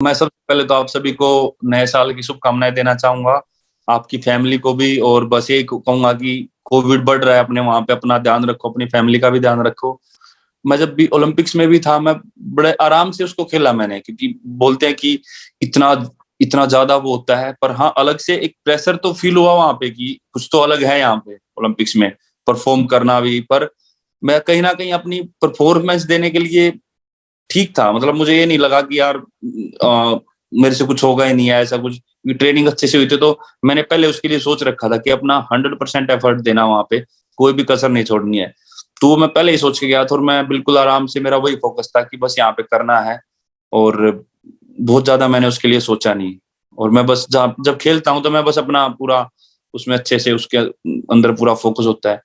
मैं सबसे पहले तो आप सभी को नए साल की शुभकामनाएं देना चाहूंगा, आपकी फैमिली को भी। और बस यही कहूंगा कि कोविड बढ़ रहा है, अपने वहां पे अपना ध्यान रखो, अपनी फैमिली का भी ध्यान रखो। मैं जब भी ओलंपिक्स में भी था, मैं बड़े आराम से उसको खेला मैंने, क्योंकि बोलते हैं कि इतना इतना ज्यादा वो होता है, पर हाँ अलग से एक प्रेशर तो फील हुआ वहां पे कि कुछ तो अलग है यहाँ पे ओलंपिक्स में परफॉर्म करना भी। पर मैं कहीं ना कहीं अपनी परफॉर्मेंस देने के लिए ठीक था, मतलब मुझे ये नहीं लगा कि यार मेरे से कुछ होगा ही नहीं है ऐसा कुछ। ट्रेनिंग अच्छे से हुई थी, तो मैंने पहले उसके लिए सोच रखा था कि अपना 100% एफर्ट देना वहां पे, कोई भी कसर नहीं छोड़नी है। तो वो मैं पहले ही सोच के गया था, और मैं बिल्कुल आराम से, मेरा वही फोकस था कि बस यहाँ पे करना है। और बहुत ज्यादा मैंने उसके लिए सोचा नहीं। और मैं बस जब खेलता हूँ तो मैं बस अपना पूरा उसमें अच्छे से उसके अंदर पूरा फोकस होता है।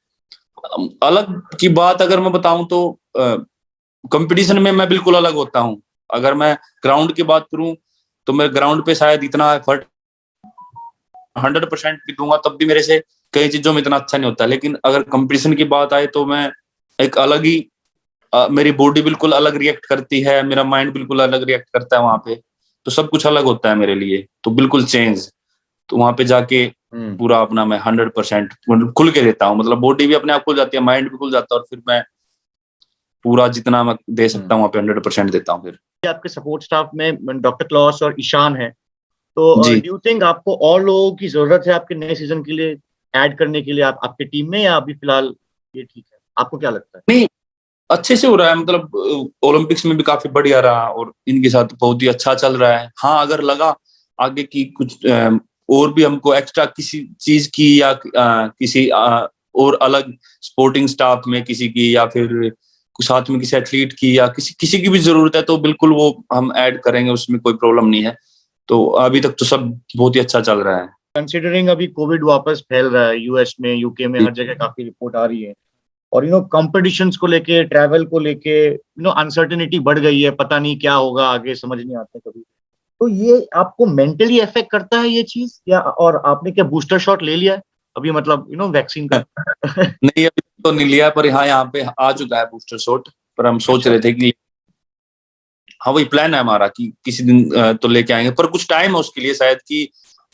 अलग की बात अगर मैं बताऊं तो कंपटीशन में मैं बिल्कुल अलग होता हूँ। अगर मैं ग्राउंड की बात करूं तो मैं ग्राउंड पे शायद इतना एफर्ट 100% भी दूंगा, तब भी मेरे से कई चीजों में इतना अच्छा नहीं होता। लेकिन अगर कंपटीशन की बात आए तो मैं एक अलग ही मेरी बॉडी बिल्कुल अलग रिएक्ट करती है, मेरा माइंड बिल्कुल अलग रिएक्ट करता है वहां पे। तो सब कुछ अलग होता है मेरे लिए, तो बिल्कुल चेंज। तो वहां पे जाके पूरा अपना मैं 100% खुल के देता हूँ, मतलब बॉडी भी अपने आप खुल जाती है, माइंड भी खुल जाता है, और फिर मैं पूरा जितना मैं दे सकता हूँ वहां पे 100% देता हूँ फिर। आपके सपोर्ट स्टाफ में डॉक्टर क्लॉस और ईशान है, तो जी डू यू थिंक आपको और लोगों की जरूरत है आपके नए सीजन के लिए ऐड करने के लिए आपके टीम में, या अभी फिलहाल ये ठीक है? आपको क्या लगता है? नहीं, अच्छे से हो रहा है, मतलब ओलंपिक्स में भी काफी बढ़िया रहा, और इनके साथ बहुत ही अच्छा चल रहा है। हाँ अगर लगा आगे की कुछ और भी हमको एक्स्ट्रा किसी चीज की, या किसी और अलग स्पोर्टिंग स्टाफ में किसी की, या फिर साथ में किसी एथलीट की, या किसी किसी की भी जरूरत है, तो बिल्कुल वो हम ऐड करेंगे, उसमें कोई प्रॉब्लम नहीं है। तो अभी तक तो सब बहुत ही अच्छा चल रहा है। कंसिडरिंग अभी कोविड वापस फैल रहा है, यूएस में, यूके में, जी। हर जगह काफी रिपोर्ट आ रही है, और कॉम्पिटिशन्स को लेके, ट्रैवल को लेके अनसर्टेनिटी बढ़ गई है, पता नहीं क्या होगा आगे, समझ नहीं आता कभी। तो ये आपको मेंटली अफेक्ट करता है ये चीज, या और आपने क्या बूस्टर शॉट ले लिया है अभी, मतलब वैक्सीन का? नहीं अभी तो नहीं लिया, पर हाँ यहाँ पे आ चुका है बूस्टर शॉट। पर हम सोच अच्छा। रहे थे कि हाँ वही प्लान है हमारा कि किसी दिन तो लेके आएंगे, पर कुछ टाइम है उसके लिए शायद, कि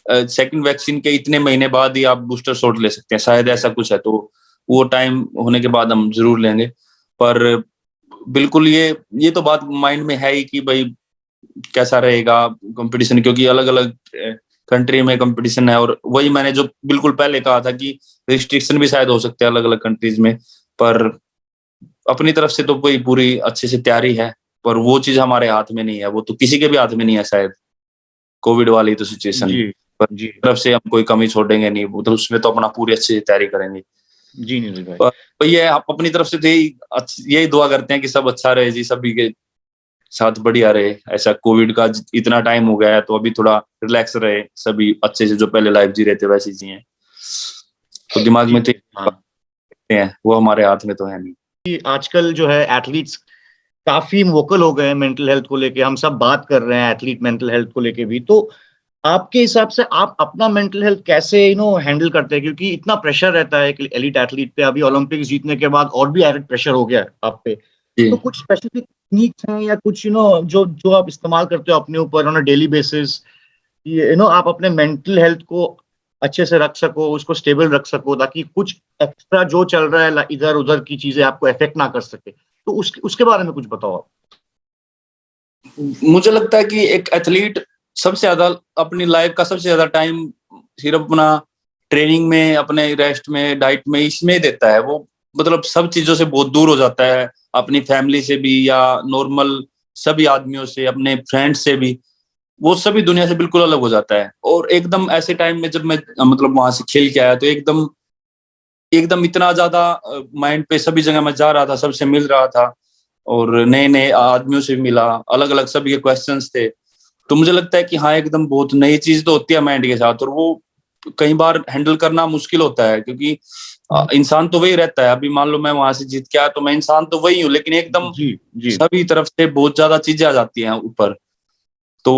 सेकंड वैक्सीन के इतने महीने बाद ही आप बूस्टर शॉट ले सकते हैं, शायद ऐसा कुछ है। तो वो टाइम होने के बाद हम जरूर लेंगे। पर बिल्कुल ये तो बात माइंड में है ही कि भाई कैसा रहेगा कंपटीशन, क्योंकि अलग अलग कंट्री में कंपटीशन है। और वही मैंने जो बिल्कुल पहले कहा था कि रिस्ट्रिक्शन भी शायद हो सकते हैं अलग अलग कंट्रीज में। पर अपनी तरफ से तो कोई पूरी अच्छे से तैयारी है, पर वो चीज हमारे हाथ में नहीं है, वो तो किसी के भी हाथ में नहीं है शायद, कोविड वाली तो सिचुएशन। जी पर जी तरफ से हम कोई कमी छोड़ेंगे नहीं, वो तो उसमें तो अपना पूरी अच्छी से तैयारी करेंगे। जी नीरज भाई। पर ये आप अपनी तरफ से तो यही दुआ करते हैं कि सब अच्छा रहे जी, सभी के साथ बढ़िया रहे। ऐसा कोविड का इतना टाइम हो गया है, तो अभी थोड़ा रिलैक्स रहे सभी, अच्छे से जो पहले लाइफ जी रहे थे वैसी जिए। तो दिमाग जी में तो हाँ। हैं, वो हमारे हाथ में तो है नहीं। आजकल जो है एथलीट्स काफी वोकल हो गए हैं मेंटल हेल्थ को लेके, हम सब बात कर रहे हैं एथलीट मेंटल हेल्थ को लेके भी। तो आपके हिसाब से आप अपना मेंटल हेल्थ कैसे हैंडल करते हैं, क्योंकि इतना प्रेशर रहता है कि एलिट एथलीट पे, अभी ओलंपिक्स जीतने के बाद और भी एडिड प्रेशर हो गया है आप पे। जी तो कुछ स्पेसिफिक टेक्निक्स हैं, या कुछ जो जो आप इस्तेमाल करते हो अपने ऊपर ऑन अ डेली बेसिस, आप अपने मेंटल हेल्थ को अच्छे से रख सको, उसको स्टेबल रख सको, ताकि कुछ एक्स्ट्रा जो चल रहा है इधर उधर की चीजें आपको इफेक्ट ना कर सके? तो उसके बारे में कुछ बताओ आप। मुझे लगता है कि एक एथलीट सबसे ज्यादा अपनी लाइफ का सबसे ज्यादा टाइम सिर्फ अपना ट्रेनिंग में, अपने रेस्ट में, डाइट में, इसमें देता है। वो मतलब सब चीजों से बहुत दूर हो जाता है, अपनी फैमिली से भी, या नॉर्मल सभी आदमियों से, अपने फ्रेंड्स से भी। वो सभी दुनिया से बिल्कुल अलग हो जाता है। और एकदम ऐसे टाइम में जब मैं मतलब वहां से खेल के आया, तो एकदम एकदम इतना ज्यादा माइंड पे सभी जगह मैं जा रहा था, सबसे मिल रहा था, और नए नए आदमियों से मिला, अलग अलग सभी के क्वेश्चंस थे। तो मुझे लगता है कि हाँ एकदम बहुत नई चीज तो होती है माइंड के साथ, और वो कई बार हैंडल करना मुश्किल होता है, क्योंकि इंसान तो वही रहता है। अभी मान लो मैं वहां से जीत के आया, तो मैं इंसान तो वही हूँ, लेकिन एकदम जी जी सभी तरफ से बहुत ज्यादा चीजें आ जाती हैं ऊपर। तो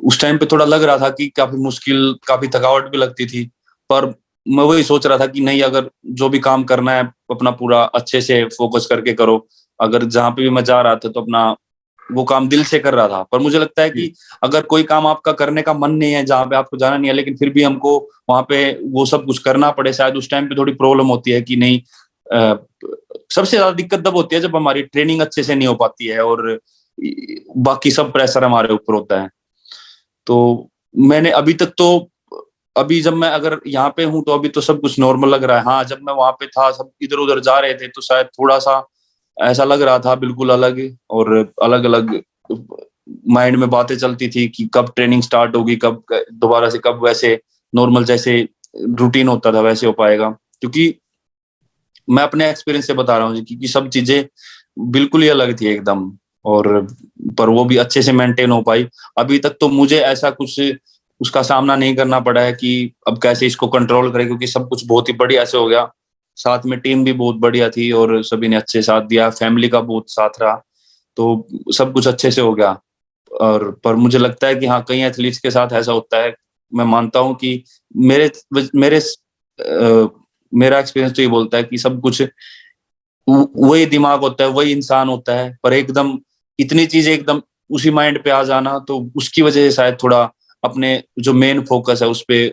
उस टाइम पे थोड़ा लग रहा था कि काफी मुश्किल, काफी थकावट भी लगती थी। पर मैं वही सोच रहा था कि नहीं, अगर जो भी काम करना है अपना पूरा अच्छे से फोकस करके करो। अगर जहां पे भी मैं जा रहा था तो अपना वो काम दिल से कर रहा था। पर मुझे लगता है कि अगर कोई काम आपका करने का मन नहीं है, जहाँ पे आपको जाना नहीं है, लेकिन फिर भी हमको वहां पे वो सब कुछ करना पड़े, शायद उस टाइम पे थोड़ी प्रॉब्लम होती है कि नहीं। सबसे ज्यादा दिक्कत तब होती है जब हमारी ट्रेनिंग अच्छे से नहीं हो पाती है और बाकी सब प्रेशर हमारे ऊपर होता है। तो मैंने अभी तक तो, अभी जब मैं अगर यहाँ पे हूँ तो अभी तो सब कुछ नॉर्मल लग रहा है। हाँ, जब मैं वहां पे था, सब इधर उधर जा रहे थे, तो शायद थोड़ा सा ऐसा लग रहा था बिल्कुल अलग, और अलग अलग माइंड में बातें चलती थी कि कब ट्रेनिंग स्टार्ट होगी, कब दोबारा से, कब वैसे नॉर्मल जैसे रूटीन होता था वैसे हो पाएगा। क्योंकि मैं अपने एक्सपीरियंस से बता रहा हूँ कि सब चीजें बिल्कुल ही अलग थी एकदम, और पर वो भी अच्छे से मेंटेन हो पाई। अभी तक तो मुझे ऐसा कुछ उसका सामना नहीं करना पड़ा है कि अब कैसे इसको कंट्रोल करें, क्योंकि सब कुछ बहुत ही बढ़िया से हो गया। साथ में टीम भी बहुत बढ़िया थी और सभी ने अच्छे साथ दिया, फैमिली का बहुत साथ रहा, तो सब कुछ अच्छे से हो गया। और पर मुझे लगता है कि हाँ, कई एथलीट्स के साथ ऐसा होता है। मैं मानता हूँ कि मेरे मेरे मेरा एक्सपीरियंस तो ये बोलता है कि सब कुछ वही दिमाग होता है, वही इंसान होता है, पर एकदम इतनी चीजें एकदम उसी माइंड पे आ जाना, तो उसकी वजह से शायद थोड़ा अपने जो मेन फोकस है उस पे,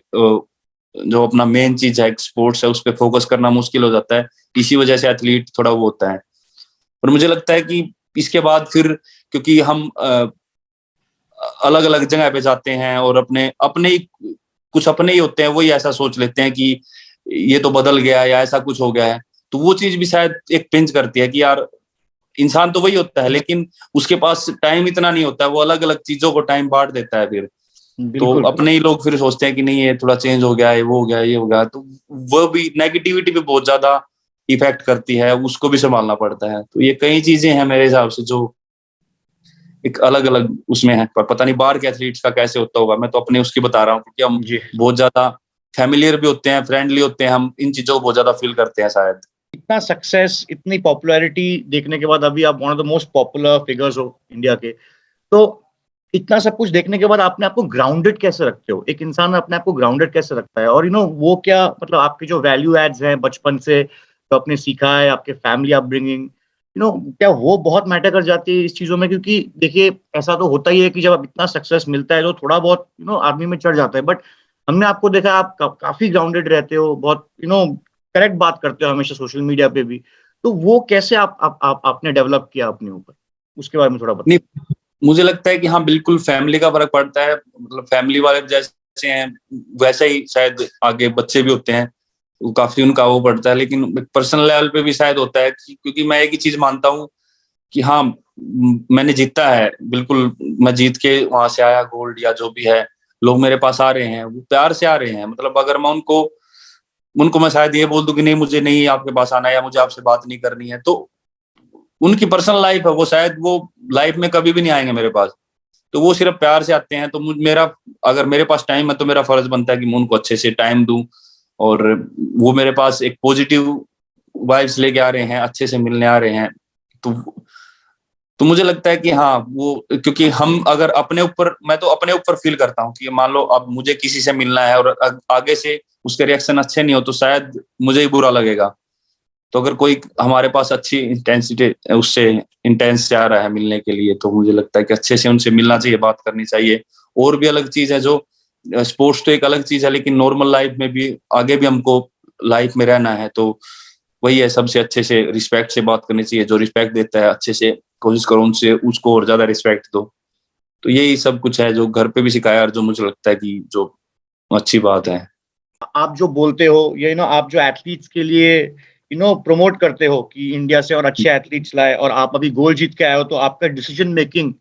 जो अपना मेन चीज है स्पोर्ट्स है, उस पे फोकस करना मुश्किल हो जाता है। इसी वजह से एथलीट थोड़ा वो होता है। पर मुझे लगता है कि इसके बाद फिर, क्योंकि हम अलग अलग जगह पे जाते हैं और अपने अपने ही कुछ अपने ही होते हैं, वही ऐसा सोच लेते हैं कि ये तो बदल गया या ऐसा कुछ हो गया है, तो वो चीज भी शायद एक पिंच करती है कि यार, इंसान तो वही होता है, लेकिन उसके पास टाइम इतना नहीं होता है, वो अलग अलग चीजों को टाइम बांट देता है फिर। तो बिल्कुल। अपने ही लोग फिर सोचते हैं कि नहीं, ये थोड़ा चेंज हो गया है, वो हो गया, ये हो गया, तो वो भी नेगेटिविटी भी बहुत ज्यादा इफेक्ट करती है, उसको भी संभालना पड़ता है। तो ये कई चीजें हैं मेरे हिसाब से जो एक अलग अलग उसमें है, पर पता नहीं बाहर के एथलीट्स का कैसे होता होगा। मैं तो अपने उसकी बता रहा हूँ, क्योंकि हम जी। बहुत ज्यादा फैमिलियर भी होते हैं, फ्रेंडली होते हैं, हम इन चीजों को बहुत ज्यादा फील करते हैं शायद। इतना सक्सेस, इतनी पॉपुलैरिटी देखने के बाद, अभी आप one of the most popular figures हो इंडिया के, तो इतना सब कुछ देखने के बाद आपने आपको ग्राउंडेड कैसे रखते हो? एक इंसान अपने आप को ग्राउंडेड कैसे रखता है? और वो क्या मतलब आपके जो वैल्यू एड्स हैं बचपन से तो आपने सीखा है, आपके फैमिली अपब्रिंगिंग, क्या वो बहुत मैटर कर जाती है इस चीजों में? क्योंकि देखिए, ऐसा तो होता ही है कि जब आप इतना सक्सेस मिलता है तो थोड़ा बहुत आदमी में चढ़ जाता है, बट हमने आपको देखा आप काफी ग्राउंडेड रहते हो, बहुत करेक्ट बात करते हो हमेशा सोशल मीडिया पे भी। तो वो कैसे आपने डेवलप किया अपने ऊपर, उसके बारे में थोड़ा बताओ। नहीं, मुझे लगता है कि हाँ, बिल्कुल फैमिली का फर्क पड़ता है। मतलब फैमिली वाले जैसे हैं वैसे ही शायद आगे बच्चे भी होते हैं, वो काफी उनका वो पड़ता है। लेकिन पर्सनल लेवल पे भी शायद होता है क्योंकि मैं एक ही चीज मानता हूँ कि हाँ, मैंने जीता है, बिल्कुल मैं जीत के वहां से आया, गोल्ड या जो भी है, लोग मेरे पास आ रहे हैं, वो प्यार से आ रहे हैं। मतलब अगर मैं उनको उनको मैं शायद ये बोल दूं कि नहीं, मुझे नहीं आपके पास आना है या मुझे आपसे बात नहीं करनी है, तो उनकी पर्सनल लाइफ है, वो शायद वो लाइफ में कभी भी नहीं आएंगे मेरे पास। तो वो सिर्फ प्यार से आते हैं। तो मेरा, अगर मेरे पास टाइम है तो मेरा फर्ज बनता है कि मैं उनको अच्छे से टाइम दूं, और वो मेरे पास एक पॉजिटिव वाइब्स लेके आ रहे हैं, अच्छे से मिलने आ रहे हैं। तो तो मुझे लगता है कि हाँ, वो क्योंकि हम अगर अपने ऊपर, मैं तो अपने ऊपर फील करता हूँ कि मान लो अब मुझे किसी से मिलना है और आगे से उसके रिएक्शन अच्छे नहीं हो, तो शायद मुझे ही बुरा लगेगा। तो अगर कोई हमारे पास अच्छी इंटेंसिटी उससे इंटेंस से आ रहा है मिलने के लिए, तो मुझे लगता है कि अच्छे से उनसे मिलना चाहिए, बात करनी चाहिए। और भी अलग चीज है, जो स्पोर्ट्स तो एक अलग चीज है, लेकिन नॉर्मल लाइफ में भी आगे भी हमको लाइफ में रहना है, तो वही है, सबसे अच्छे से रिस्पेक्ट से बात करनी चाहिए। जो रिस्पेक्ट देता है अच्छे से कोशिश करो उनसे उसको और ज्यादा रिस्पेक्ट दो। तो यही सब कुछ है जो घर पे भी सिखाया, और जो मुझे लगता है कि जो अच्छी बात है। आप जो बोलते हो ये आप जो एथलीट्स के लिए प्रमोट करते हो कि इंडिया से और अच्छे एथलीट्स लाए, और आप अभी गोल्ड जीत के आए हो, तो आपका डिसीजन मेकिंग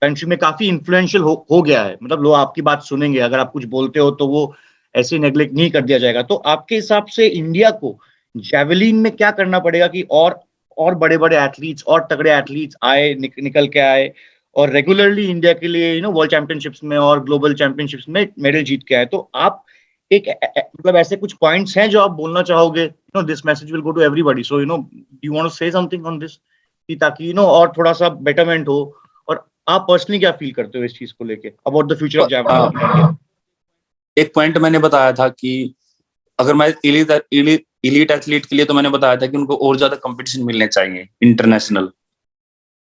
कंट्री में काफी इन्फ्लुएंशियल हो गया है। मतलब लोग आपकी बात सुनेंगे, अगर आप कुछ बोलते हो तो वो ऐसे नेग्लेक्ट नहीं कर दिया जाएगा। तो आपके हिसाब से इंडिया को जेवलिन में क्या करना पड़ेगा कि और बड़े बड़े एथलीट्स और तगड़े एथलीट्स आए, निकल के आए, और रेगुलरली इंडिया के लिए वर्ल्ड चैंपियनशिप्स में और ग्लोबल चैंपियनशिप्स में मेडल जीत के आए? तो आप एक मतलब ऐसे कुछ पॉइंट्स हैं जो आप बोलना चाहोगे? This message will go to everybody, so you want to say something on this, कि ताकि और थोड़ा सा बेटरमेंट हो। और आप पर्सनली क्या फील करते हो इस चीज को लेके, about the future of javelin of India? एक पॉइंट मैंने बताया था कि अगर मैं इलीट एथलीट के लिए, तो मैंने बताया था कि उनको और ज्यादा कंपटीशन मिलने चाहिए इंटरनेशनल।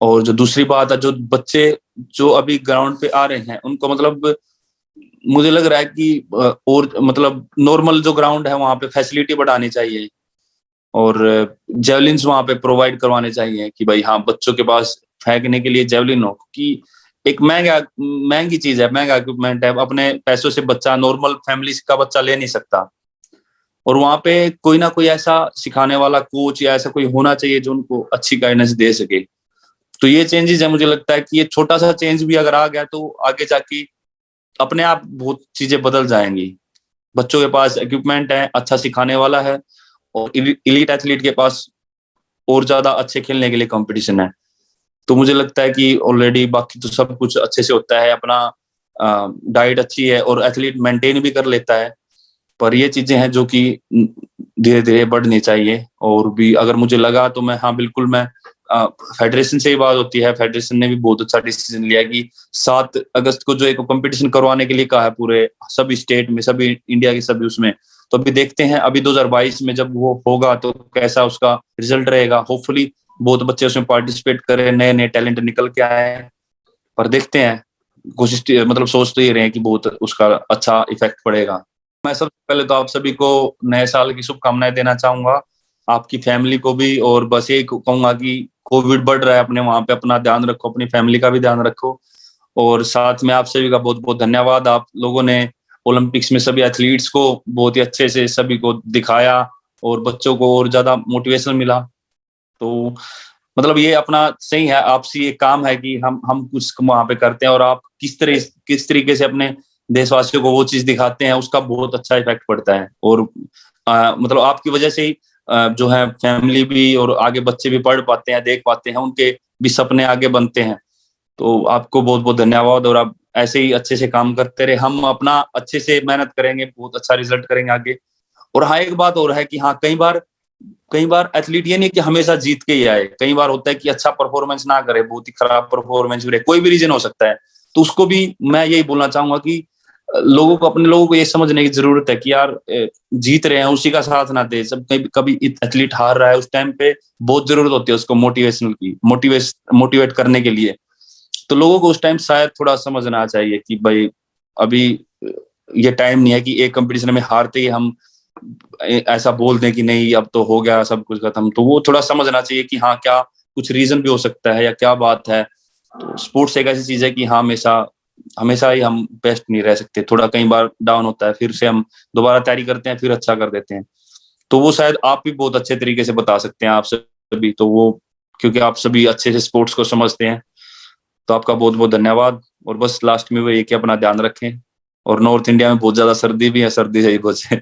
और जो दूसरी बात है, जो बच्चे जो अभी ग्राउंड पे आ रहे हैं उनको मतलब मुझे लग रहा है कि और मतलब नॉर्मल जो ग्राउंड है वहां पे फैसिलिटी बढ़ानी चाहिए और जेवलिन्स वहां पे प्रोवाइड करवाने चाहिए कि भाई हाँ बच्चों के पास फेंकने के लिए जेवलिन हो, कि एक महंगी चीज है, महंगा इक्विपमेंट है, अपने पैसों से बच्चा नॉर्मल फैमिली का बच्चा ले नहीं सकता। और वहां पे कोई ना कोई ऐसा सिखाने वाला कोच या ऐसा कोई होना चाहिए जो उनको अच्छी गाइडेंस दे सके। तो ये चेंजेस है, मुझे लगता है कि ये छोटा सा चेंज भी अगर आ गया तो आगे जाके अपने आप बहुत चीजें बदल जाएंगी। बच्चों के पास इक्विपमेंट है, अच्छा सिखाने वाला है और इलीट एथलीट के पास और ज्यादा अच्छे खेलने के लिए कंपटीशन है। तो मुझे लगता है कि ऑलरेडी बाकी तो सब कुछ अच्छे से होता है, अपना डाइट अच्छी है और एथलीट मेंटेन भी कर लेता है। पर ये चीजें हैं जो कि धीरे धीरे बढ़नी चाहिए। और भी अगर मुझे लगा तो मैं, हाँ बिल्कुल, मैं फेडरेशन से ही बात होती है, फेडरेशन ने भी बहुत अच्छा डिसीजन लिया कि 7 अगस्त को जो एक कंपटीशन करवाने के लिए कहा है पूरे सभी स्टेट में, सभी इंडिया के सभी उसमें। तो अभी देखते हैं अभी 2022 में जब वो होगा तो कैसा उसका रिजल्ट रहेगा। होपफुली बहुत बच्चे उसमें पार्टिसिपेट करें, नए नए टैलेंट निकल के आए। पर देखते हैं, कोशिश मतलब सोच तो ये रहे हैं कि बहुत उसका अच्छा इफेक्ट पड़ेगा। मैं सबसे पहले तो आप सभी को नए साल की शुभकामनाएं देना चाहूंगा, आपकी फैमिली को भी। और बस यही कहूंगा कि कोविड बढ़ रहा है, अपने वहां पे अपना ध्यान रखो, अपनी फैमिली का भी ध्यान रखो। और साथ में आप सभी का बहुत बहुत धन्यवाद, आप लोगों ने ओलंपिक्स में सभी एथलीट्स को बहुत ही अच्छे से सभी को दिखाया और बच्चों को और ज्यादा मोटिवेशन मिला। तो मतलब ये अपना सही है, आपसे ये काम है कि हम कुछ वहां पे करते हैं और आप किस तरीके से अपने देशवासियों को वो चीज दिखाते हैं, उसका बहुत अच्छा इफेक्ट पड़ता है। और मतलब आपकी वजह से ही जो है फैमिली भी और आगे बच्चे भी पढ़ पाते हैं, देख पाते हैं, उनके भी सपने आगे बनते हैं। तो आपको बहुत बहुत धन्यवाद और आप ऐसे ही अच्छे से काम करते रहे, हम अपना अच्छे से मेहनत करेंगे, बहुत अच्छा रिजल्ट करेंगे आगे। और हाँ एक बात और है कि हाँ कई बार एथलीट ये नहीं कि हमेशा जीत के ही आए, कई बार होता है कि अच्छा परफॉर्मेंस ना करे, बहुत ही खराब परफॉर्मेंस भी रहे, कोई भी रीजन हो सकता है। तो उसको भी मैं यही बोलना चाहूंगा कि अपने लोगों को ये समझने की जरूरत है कि यार जीत रहे हैं उसी का साथ ना दे। सब कभी कभी एथलीट हार रहा है, उस टाइम पे बहुत जरूरत होती है उसको मोटिवेशनल की, मोटिवेट करने के लिए। तो लोगों को उस टाइम शायद थोड़ा समझना चाहिए कि भाई अभी ये टाइम नहीं है कि एक कंपटीशन में हारते ही हम ऐसा बोल दें कि नहीं अब तो हो गया सब कुछ खत्म। तो वो थोड़ा समझना चाहिए कि हाँ क्या कुछ रीजन भी हो सकता है या क्या बात है। तो स्पोर्ट्स एक ऐसी चीज है कि हाँ हमेशा हमेशा ही हम बेस्ट नहीं रह सकते, थोड़ा कई बार डाउन होता है, फिर से हम दोबारा तैयारी करते हैं, फिर अच्छा कर देते हैं। तो वो शायद आप भी बहुत अच्छे तरीके से बता सकते हैं, आप सभी तो वो, क्योंकि आप सभी अच्छे से स्पोर्ट्स को समझते हैं। तो आपका बहुत बहुत धन्यवाद। और बस लास्ट में वो ये कि अपना ध्यान रखें और नॉर्थ इंडिया में बहुत ज्यादा सर्दी भी है, सर्दी से ही बचे।